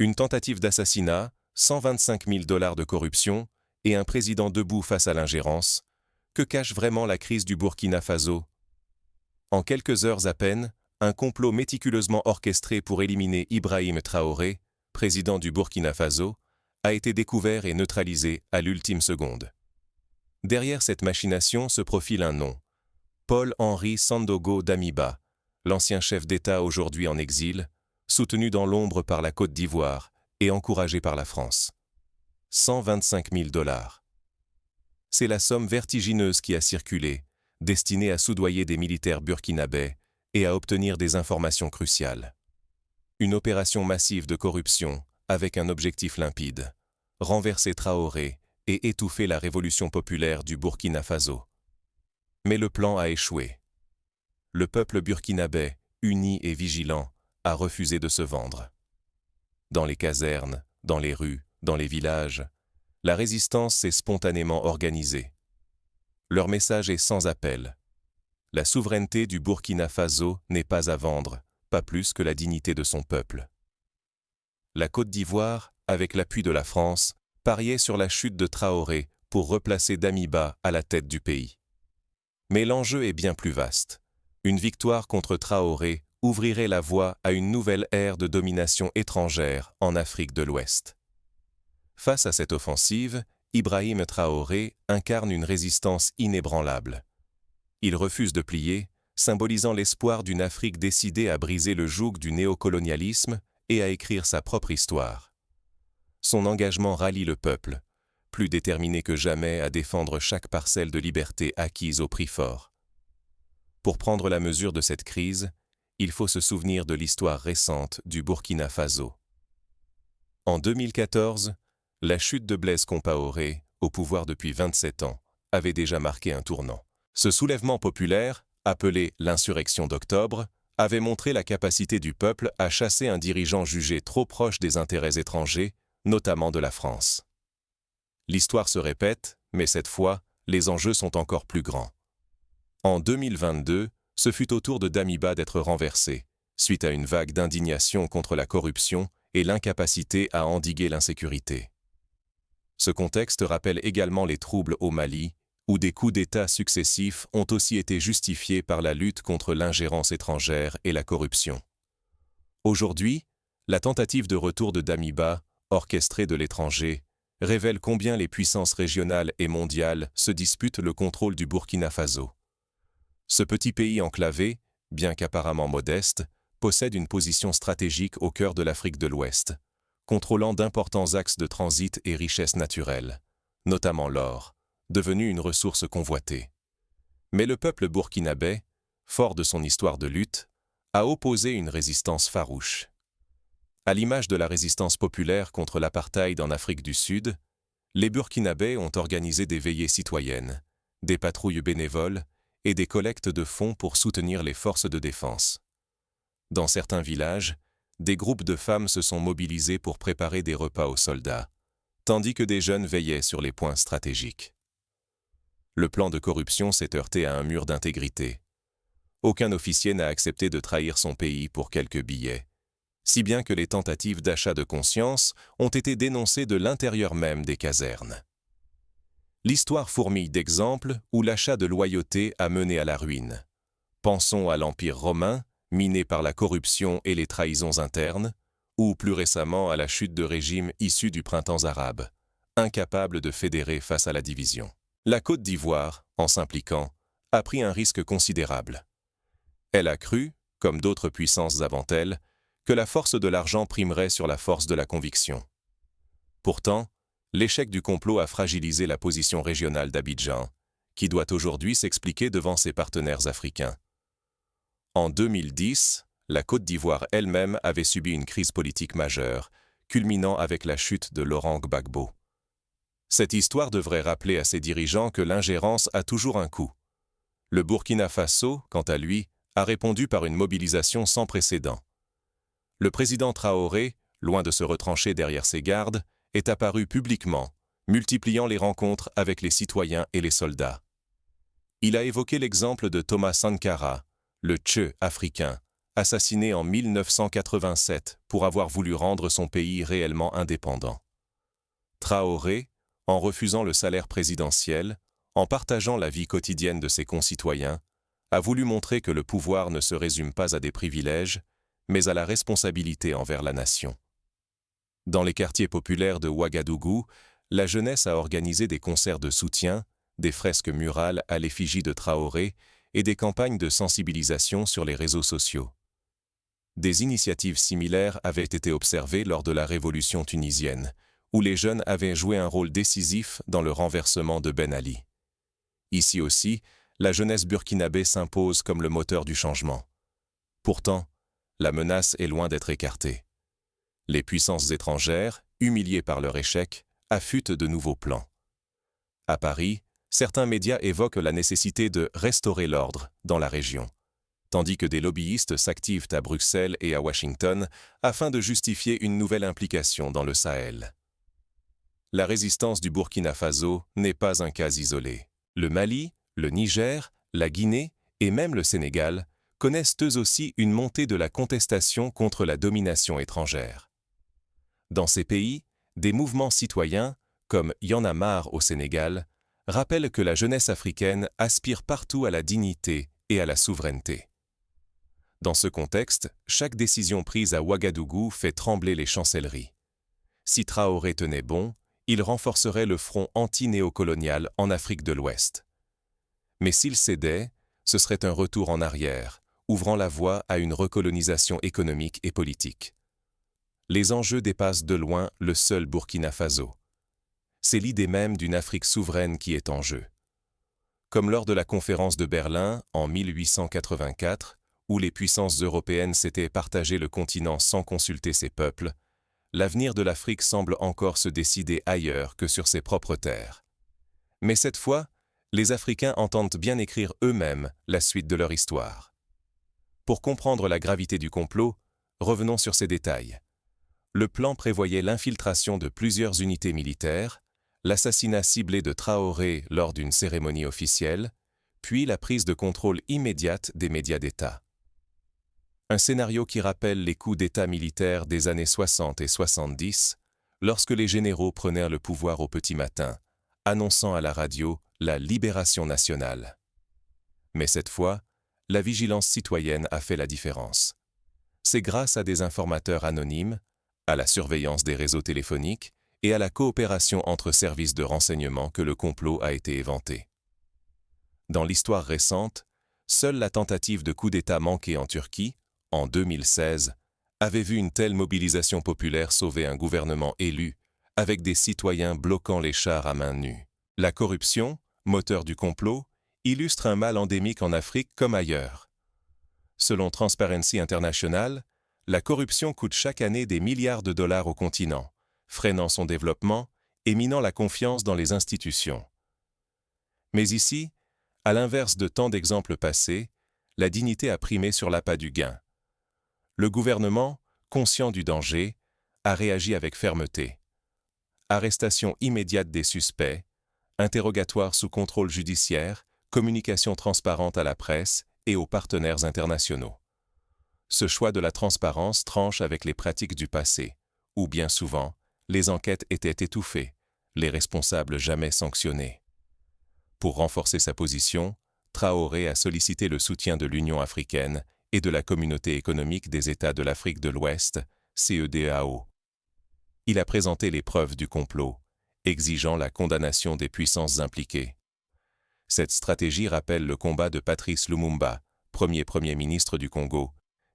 Une tentative d'assassinat, 125 000 $ de corruption et un président debout face à l'ingérence. Que cache vraiment la crise du Burkina Faso? En quelques heures à peine, un complot méticuleusement orchestré pour éliminer Ibrahim Traoré, président du Burkina Faso, a été découvert et neutralisé à l'ultime seconde. Derrière cette machination se profile un nom, Paul-Henri Sandaogo Damiba, l'ancien chef d'État aujourd'hui en exil, soutenu dans l'ombre par la Côte d'Ivoire et encouragé par la France. 125 000 $. C'est la somme vertigineuse qui a circulé, destinée à soudoyer des militaires burkinabés et à obtenir des informations cruciales. Une opération massive de corruption avec un objectif limpide, renverser Traoré et étouffer la révolution populaire du Burkina Faso. Mais le plan a échoué. Le peuple burkinabé, uni et vigilant, a refusé de se vendre. Dans les casernes, dans les rues, dans les villages, la résistance s'est spontanément organisée. Leur message est sans appel. La souveraineté du Burkina Faso n'est pas à vendre, pas plus que la dignité de son peuple. La Côte d'Ivoire, avec l'appui de la France, pariait sur la chute de Traoré pour replacer Damiba à la tête du pays. Mais l'enjeu est bien plus vaste. Une victoire contre Traoré ouvrirait la voie à une nouvelle ère de domination étrangère en Afrique de l'Ouest. Face à cette offensive, Ibrahim Traoré incarne une résistance inébranlable. Il refuse de plier, symbolisant l'espoir d'une Afrique décidée à briser le joug du néocolonialisme et à écrire sa propre histoire. Son engagement rallie le peuple, plus déterminé que jamais à défendre chaque parcelle de liberté acquise au prix fort. Pour prendre la mesure de cette crise, il faut se souvenir de l'histoire récente du Burkina Faso. En 2014, la chute de Blaise Compaoré, au pouvoir depuis 27 ans, avait déjà marqué un tournant. Ce soulèvement populaire, appelé l'insurrection d'octobre, avait montré la capacité du peuple à chasser un dirigeant jugé trop proche des intérêts étrangers, notamment de la France. L'histoire se répète, mais cette fois, les enjeux sont encore plus grands. En 2022, ce fut au tour de Damiba d'être renversé, suite à une vague d'indignation contre la corruption et l'incapacité à endiguer l'insécurité. Ce contexte rappelle également les troubles au Mali, où des coups d'État successifs ont aussi été justifiés par la lutte contre l'ingérence étrangère et la corruption. Aujourd'hui, la tentative de retour de Damiba, orchestrée de l'étranger, révèle combien les puissances régionales et mondiales se disputent le contrôle du Burkina Faso. Ce petit pays enclavé, bien qu'apparemment modeste, possède une position stratégique au cœur de l'Afrique de l'Ouest, contrôlant d'importants axes de transit et richesses naturelles, notamment l'or, devenu une ressource convoitée. Mais le peuple burkinabé, fort de son histoire de lutte, a opposé une résistance farouche. À l'image de la résistance populaire contre l'apartheid en Afrique du Sud, les Burkinabés ont organisé des veillées citoyennes, des patrouilles bénévoles et des collectes de fonds pour soutenir les forces de défense. Dans certains villages, des groupes de femmes se sont mobilisés pour préparer des repas aux soldats, tandis que des jeunes veillaient sur les points stratégiques. Le plan de corruption s'est heurté à un mur d'intégrité. Aucun officier n'a accepté de trahir son pays pour quelques billets, si bien que les tentatives d'achat de conscience ont été dénoncées de l'intérieur même des casernes. L'histoire fourmille d'exemples où l'achat de loyauté a mené à la ruine. Pensons à l'Empire romain, miné par la corruption et les trahisons internes, ou plus récemment à la chute de régimes issus du printemps arabe, incapables de fédérer face à la division. La Côte d'Ivoire, en s'impliquant, a pris un risque considérable. Elle a cru, comme d'autres puissances avant elle, que la force de l'argent primerait sur la force de la conviction. Pourtant, l'échec du complot a fragilisé la position régionale d'Abidjan, qui doit aujourd'hui s'expliquer devant ses partenaires africains. En 2010, la Côte d'Ivoire elle-même avait subi une crise politique majeure, culminant avec la chute de Laurent Gbagbo. Cette histoire devrait rappeler à ses dirigeants que l'ingérence a toujours un coût. Le Burkina Faso, quant à lui, a répondu par une mobilisation sans précédent. Le président Traoré, loin de se retrancher derrière ses gardes, est apparu publiquement, multipliant les rencontres avec les citoyens et les soldats. Il a évoqué l'exemple de Thomas Sankara, le Tchè africain, assassiné en 1987 pour avoir voulu rendre son pays réellement indépendant. Traoré, en refusant le salaire présidentiel, en partageant la vie quotidienne de ses concitoyens, a voulu montrer que le pouvoir ne se résume pas à des privilèges, mais à la responsabilité envers la nation. Dans les quartiers populaires de Ouagadougou, la jeunesse a organisé des concerts de soutien, des fresques murales à l'effigie de Traoré et des campagnes de sensibilisation sur les réseaux sociaux. Des initiatives similaires avaient été observées lors de la révolution tunisienne, où les jeunes avaient joué un rôle décisif dans le renversement de Ben Ali. Ici aussi, la jeunesse burkinabé s'impose comme le moteur du changement. Pourtant, la menace est loin d'être écartée. Les puissances étrangères, humiliées par leur échec, affûtent de nouveaux plans. À Paris, certains médias évoquent la nécessité de restaurer l'ordre dans la région, tandis que des lobbyistes s'activent à Bruxelles et à Washington afin de justifier une nouvelle implication dans le Sahel. La résistance du Burkina Faso n'est pas un cas isolé. Le Mali, le Niger, la Guinée et même le Sénégal connaissent eux aussi une montée de la contestation contre la domination étrangère. Dans ces pays, des mouvements citoyens, comme Y en a marre au Sénégal, rappellent que la jeunesse africaine aspire partout à la dignité et à la souveraineté. Dans ce contexte, chaque décision prise à Ouagadougou fait trembler les chancelleries. Si Traoré tenait bon, il renforcerait le front anti-néocolonial en Afrique de l'Ouest. Mais s'il cédait, ce serait un retour en arrière, ouvrant la voie à une recolonisation économique et politique. Les enjeux dépassent de loin le seul Burkina Faso. C'est l'idée même d'une Afrique souveraine qui est en jeu. Comme lors de la conférence de Berlin en 1884, où les puissances européennes s'étaient partagé le continent sans consulter ses peuples, l'avenir de l'Afrique semble encore se décider ailleurs que sur ses propres terres. Mais cette fois, les Africains entendent bien écrire eux-mêmes la suite de leur histoire. Pour comprendre la gravité du complot, revenons sur ces détails. Le plan prévoyait l'infiltration de plusieurs unités militaires, l'assassinat ciblé de Traoré lors d'une cérémonie officielle, puis la prise de contrôle immédiate des médias d'État. Un scénario qui rappelle les coups d'État militaires des années 60 et 70, lorsque les généraux prenaient le pouvoir au petit matin, annonçant à la radio la libération nationale. Mais cette fois, la vigilance citoyenne a fait la différence. C'est grâce à des informateurs anonymes, à la surveillance des réseaux téléphoniques et à la coopération entre services de renseignement que le complot a été éventé. Dans l'histoire récente, seule la tentative de coup d'État manqué en Turquie, en 2016, avait vu une telle mobilisation populaire sauver un gouvernement élu, avec des citoyens bloquant les chars à main nue. La corruption, moteur du complot, illustre un mal endémique en Afrique comme ailleurs. Selon Transparency International, la corruption coûte chaque année des milliards de dollars au continent, freinant son développement et minant la confiance dans les institutions. Mais ici, à l'inverse de tant d'exemples passés, la dignité a primé sur l'appât du gain. Le gouvernement, conscient du danger, a réagi avec fermeté. Arrestation immédiate des suspects, interrogatoire sous contrôle judiciaire, communication transparente à la presse et aux partenaires internationaux. Ce choix de la transparence tranche avec les pratiques du passé, où bien souvent, les enquêtes étaient étouffées, les responsables jamais sanctionnés. Pour renforcer sa position, Traoré a sollicité le soutien de l'Union africaine et de la Communauté économique des États de l'Afrique de l'Ouest, CEDEAO. Il a présenté les preuves du complot, exigeant la condamnation des puissances impliquées. Cette stratégie rappelle le combat de Patrice Lumumba, Premier ministre du Congo,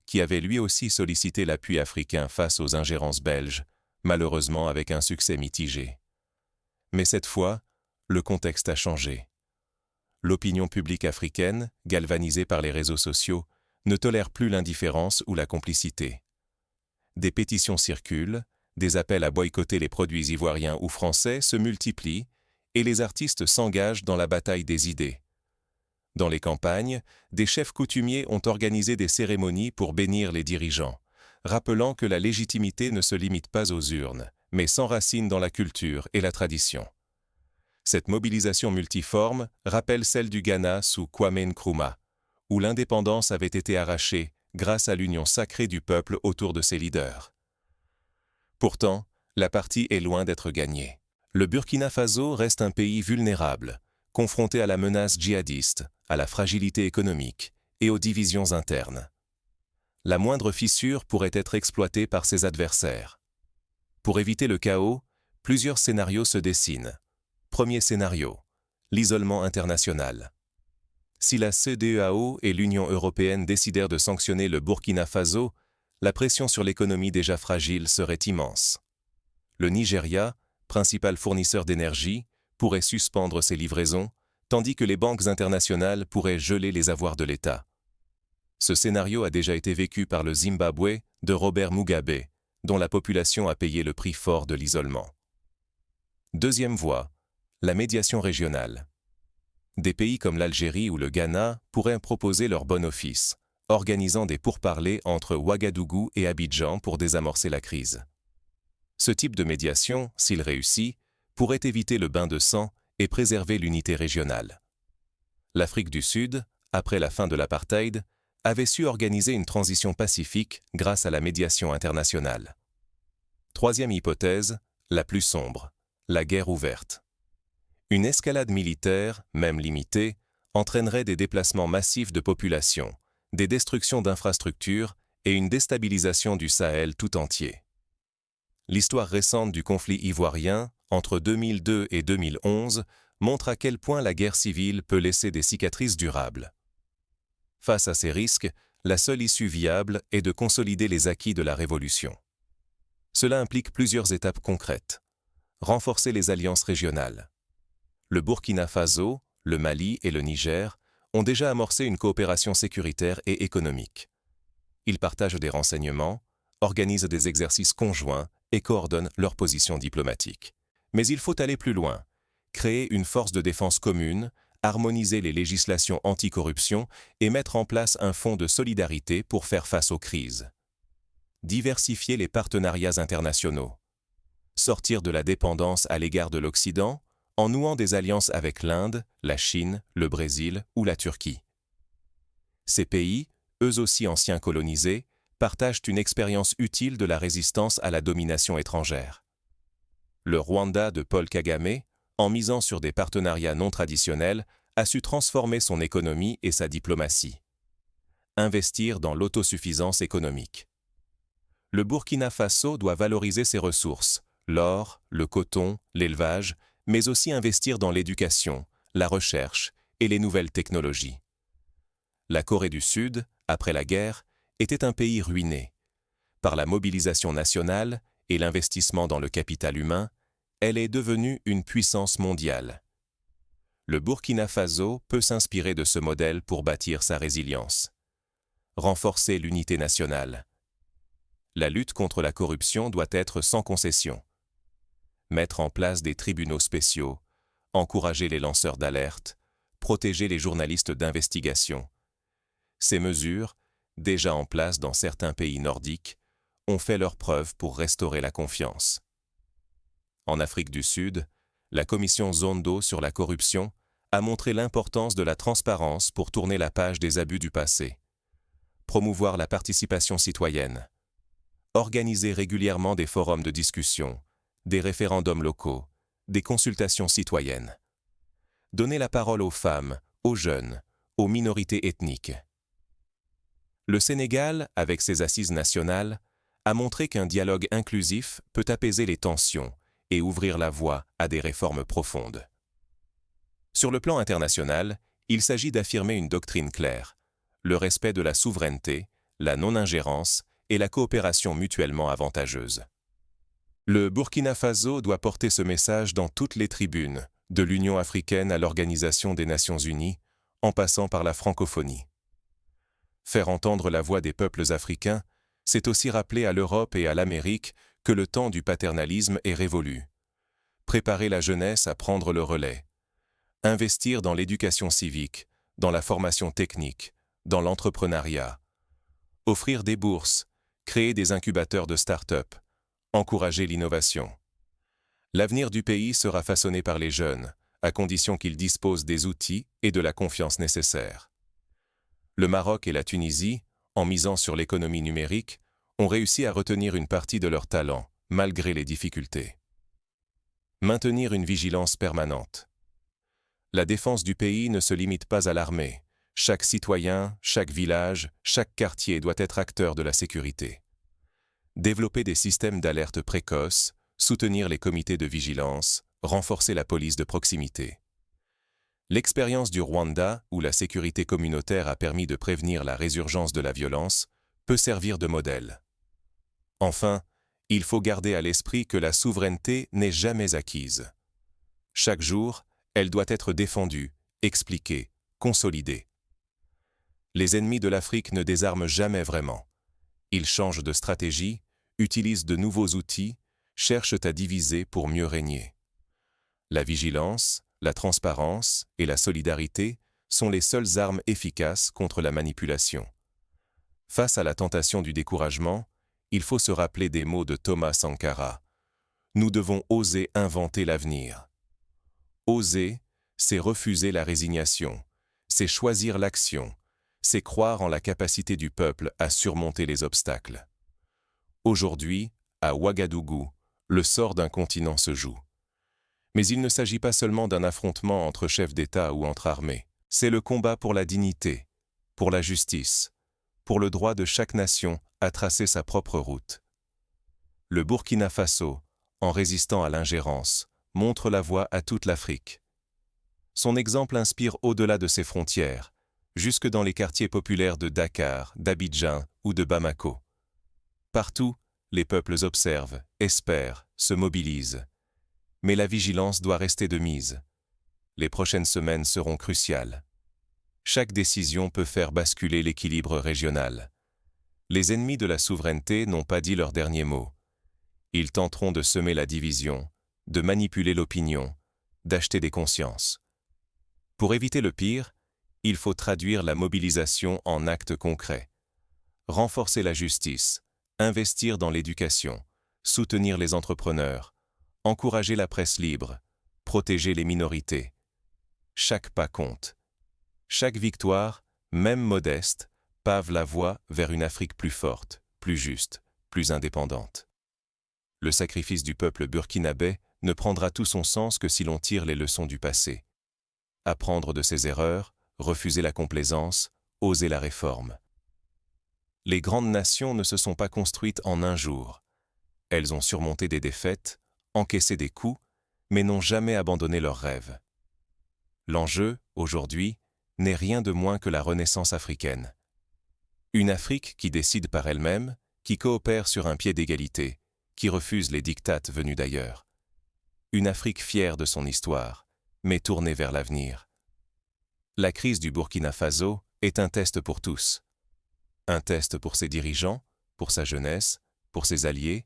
qui avait lui aussi sollicité l'appui africain face aux ingérences belges, malheureusement avec un succès mitigé. Mais cette fois, le contexte a changé. L'opinion publique africaine, galvanisée par les réseaux sociaux, ne tolère plus l'indifférence ou la complicité. Des pétitions circulent, des appels à boycotter les produits ivoiriens ou français se multiplient et les artistes s'engagent dans la bataille des idées. Dans les campagnes, des chefs coutumiers ont organisé des cérémonies pour bénir les dirigeants, rappelant que la légitimité ne se limite pas aux urnes, mais s'enracine dans la culture et la tradition. Cette mobilisation multiforme rappelle celle du Ghana sous Kwame Nkrumah, où l'indépendance avait été arrachée grâce à l'union sacrée du peuple autour de ses leaders. Pourtant, la partie est loin d'être gagnée. Le Burkina Faso reste un pays vulnérable, confronté à la menace djihadiste, à la fragilité économique et aux divisions internes. La moindre fissure pourrait être exploitée par ses adversaires. Pour éviter le chaos, plusieurs scénarios se dessinent. Premier scénario, l'isolement international. Si la CEDEAO et l'Union européenne décidèrent de sanctionner le Burkina Faso, la pression sur l'économie déjà fragile serait immense. Le Nigeria, principal fournisseur d'énergie, pourrait suspendre ses livraisons, tandis que les banques internationales pourraient geler les avoirs de l'État. Ce scénario a déjà été vécu par le Zimbabwe de Robert Mugabe, dont la population a payé le prix fort de l'isolement. Deuxième voie, la médiation régionale. Des pays comme l'Algérie ou le Ghana pourraient proposer leur bon office, organisant des pourparlers entre Ouagadougou et Abidjan pour désamorcer la crise. Ce type de médiation, s'il réussit, pourrait éviter le bain de sang et préserver l'unité régionale. L'Afrique du Sud, après la fin de l'apartheid, avait su organiser une transition pacifique grâce à la médiation internationale. Troisième hypothèse, la plus sombre, la guerre ouverte. Une escalade militaire, même limitée, entraînerait des déplacements massifs de population, des destructions d'infrastructures et une déstabilisation du Sahel tout entier. L'histoire récente du conflit ivoirien, entre 2002 et 2011, montre à quel point la guerre civile peut laisser des cicatrices durables. Face à ces risques, la seule issue viable est de consolider les acquis de la révolution. Cela implique plusieurs étapes concrètes. Renforcer les alliances régionales. Le Burkina Faso, le Mali et le Niger ont déjà amorcé une coopération sécuritaire et économique. Ils partagent des renseignements, organisent des exercices conjoints et coordonnent leurs positions diplomatiques. Mais il faut aller plus loin, créer une force de défense commune, harmoniser les législations anticorruption et mettre en place un fonds de solidarité pour faire face aux crises. Diversifier les partenariats internationaux. Sortir de la dépendance à l'égard de l'Occident en nouant des alliances avec l'Inde, la Chine, le Brésil ou la Turquie. Ces pays, eux aussi anciens colonisés, partagent une expérience utile de la résistance à la domination étrangère. Le Rwanda de Paul Kagame, en misant sur des partenariats non traditionnels, a su transformer son économie et sa diplomatie. Investir dans l'autosuffisance économique. Le Burkina Faso doit valoriser ses ressources, l'or, le coton, l'élevage, mais aussi investir dans l'éducation, la recherche et les nouvelles technologies. La Corée du Sud, après la guerre, était un pays ruiné. Par la mobilisation nationale et l'investissement dans le capital humain, elle est devenue une puissance mondiale. Le Burkina Faso peut s'inspirer de ce modèle pour bâtir sa résilience. Renforcer l'unité nationale. La lutte contre la corruption doit être sans concession. Mettre en place des tribunaux spéciaux, encourager les lanceurs d'alerte, protéger les journalistes d'investigation. Ces mesures, déjà en place dans certains pays nordiques, ont fait leurs preuves pour restaurer la confiance. En Afrique du Sud, la commission Zondo sur la corruption a montré l'importance de la transparence pour tourner la page des abus du passé. Promouvoir la participation citoyenne. Organiser régulièrement des forums de discussion, des référendums locaux, des consultations citoyennes. Donner la parole aux femmes, aux jeunes, aux minorités ethniques. Le Sénégal, avec ses assises nationales, a montré qu'un dialogue inclusif peut apaiser les tensions et ouvrir la voie à des réformes profondes. Sur le plan international, il s'agit d'affirmer une doctrine claire, le respect de la souveraineté, la non-ingérence et la coopération mutuellement avantageuse. Le Burkina Faso doit porter ce message dans toutes les tribunes, de l'Union africaine à l'Organisation des Nations Unies, en passant par la francophonie. Faire entendre la voix des peuples africains, c'est aussi rappeler à l'Europe et à l'Amérique que le temps du paternalisme est révolu. Préparer la jeunesse à prendre le relais. Investir dans l'éducation civique, dans la formation technique, dans l'entrepreneuriat. Offrir des bourses, créer des incubateurs de start-up, encourager l'innovation. L'avenir du pays sera façonné par les jeunes, à condition qu'ils disposent des outils et de la confiance nécessaires. Le Maroc et la Tunisie, En misant sur l'économie numérique, ont réussi à retenir une partie de leur talent, malgré les difficultés. Maintenir une vigilance permanente. La défense du pays ne se limite pas à l'armée. Chaque citoyen, chaque village, chaque quartier doit être acteur de la sécurité. Développer des systèmes d'alerte précoce, soutenir les comités de vigilance, renforcer la police de proximité. L'expérience du Rwanda, où la sécurité communautaire a permis de prévenir la résurgence de la violence, peut servir de modèle. Enfin, il faut garder à l'esprit que la souveraineté n'est jamais acquise. Chaque jour, elle doit être défendue, expliquée, consolidée. Les ennemis de l'Afrique ne désarment jamais vraiment. Ils changent de stratégie, utilisent de nouveaux outils, cherchent à diviser pour mieux régner. La vigilance, la transparence et la solidarité sont les seules armes efficaces contre la manipulation. Face à la tentation du découragement, il faut se rappeler des mots de Thomas Sankara. Nous devons oser inventer l'avenir. Oser, c'est refuser la résignation, c'est choisir l'action, c'est croire en la capacité du peuple à surmonter les obstacles. Aujourd'hui, à Ouagadougou, le sort d'un continent se joue. Mais il ne s'agit pas seulement d'un affrontement entre chefs d'État ou entre armées. C'est le combat pour la dignité, pour la justice, pour le droit de chaque nation à tracer sa propre route. Le Burkina Faso, en résistant à l'ingérence, montre la voie à toute l'Afrique. Son exemple inspire au-delà de ses frontières, jusque dans les quartiers populaires de Dakar, d'Abidjan ou de Bamako. Partout, les peuples observent, espèrent, se mobilisent. Mais la vigilance doit rester de mise. Les prochaines semaines seront cruciales. Chaque décision peut faire basculer l'équilibre régional. Les ennemis de la souveraineté n'ont pas dit leur dernier mot. Ils tenteront de semer la division, de manipuler l'opinion, d'acheter des consciences. Pour éviter le pire, il faut traduire la mobilisation en actes concrets. Renforcer la justice, investir dans l'éducation, soutenir les entrepreneurs, encourager la presse libre, protéger les minorités. Chaque pas compte. Chaque victoire, même modeste, pave la voie vers une Afrique plus forte, plus juste, plus indépendante. Le sacrifice du peuple burkinabé ne prendra tout son sens que si l'on tire les leçons du passé. Apprendre de ses erreurs, refuser la complaisance, oser la réforme. Les grandes nations ne se sont pas construites en un jour. Elles ont surmonté des défaites, encaissé des coups, mais n'ont jamais abandonné leurs rêves. L'enjeu, aujourd'hui, n'est rien de moins que la renaissance africaine. Une Afrique qui décide par elle-même, qui coopère sur un pied d'égalité, qui refuse les diktats venus d'ailleurs. Une Afrique fière de son histoire, mais tournée vers l'avenir. La crise du Burkina Faso est un test pour tous. Un test pour ses dirigeants, pour sa jeunesse, pour ses alliés,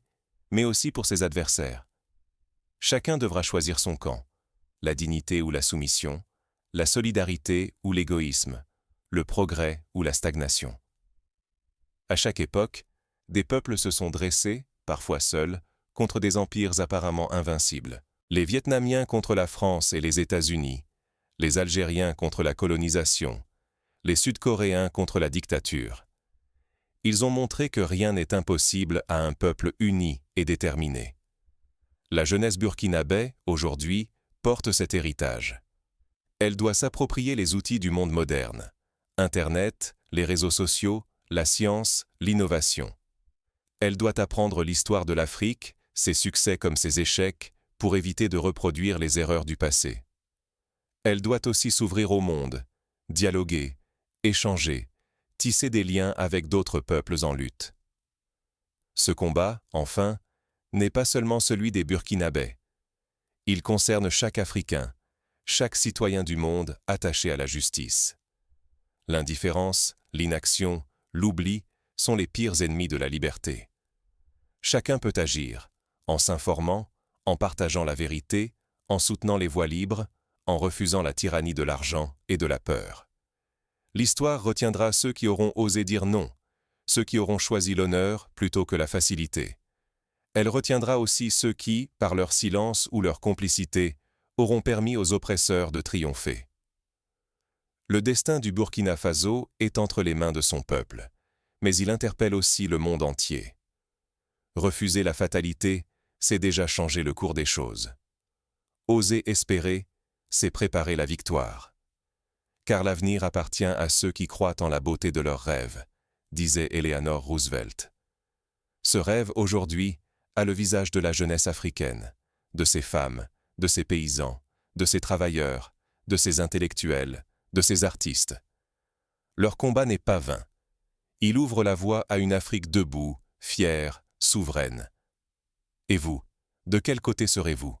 mais aussi pour ses adversaires. Chacun devra choisir son camp, la dignité ou la soumission, la solidarité ou l'égoïsme, le progrès ou la stagnation. À chaque époque, des peuples se sont dressés, parfois seuls, contre des empires apparemment invincibles. Les Vietnamiens contre la France et les États-Unis, les Algériens contre la colonisation, les Sud-Coréens contre la dictature. Ils ont montré que rien n'est impossible à un peuple uni et déterminé. La jeunesse burkinabé, aujourd'hui, porte cet héritage. Elle doit s'approprier les outils du monde moderne. Internet, les réseaux sociaux, la science, l'innovation. Elle doit apprendre l'histoire de l'Afrique, ses succès comme ses échecs, pour éviter de reproduire les erreurs du passé. Elle doit aussi s'ouvrir au monde, dialoguer, échanger, tisser des liens avec d'autres peuples en lutte. Ce combat, enfin, n'est pas seulement celui des Burkinabés. Il concerne chaque Africain, chaque citoyen du monde attaché à la justice. L'indifférence, l'inaction, l'oubli sont les pires ennemis de la liberté. Chacun peut agir, en s'informant, en partageant la vérité, en soutenant les voies libres, en refusant la tyrannie de l'argent et de la peur. L'histoire retiendra ceux qui auront osé dire non, ceux qui auront choisi l'honneur plutôt que la facilité. Elle retiendra aussi ceux qui, par leur silence ou leur complicité, auront permis aux oppresseurs de triompher. Le destin du Burkina Faso est entre les mains de son peuple, mais il interpelle aussi le monde entier. Refuser la fatalité, c'est déjà changer le cours des choses. Oser espérer, c'est préparer la victoire. Car l'avenir appartient à ceux qui croient en la beauté de leurs rêves, disait Eleanor Roosevelt. Ce rêve, aujourd'hui, a le visage de la jeunesse africaine, de ses femmes, de ses paysans, de ses travailleurs, de ses intellectuels, de ses artistes. Leur combat n'est pas vain. Il ouvre la voie à une Afrique debout, fière, souveraine. Et vous, de quel côté serez-vous ?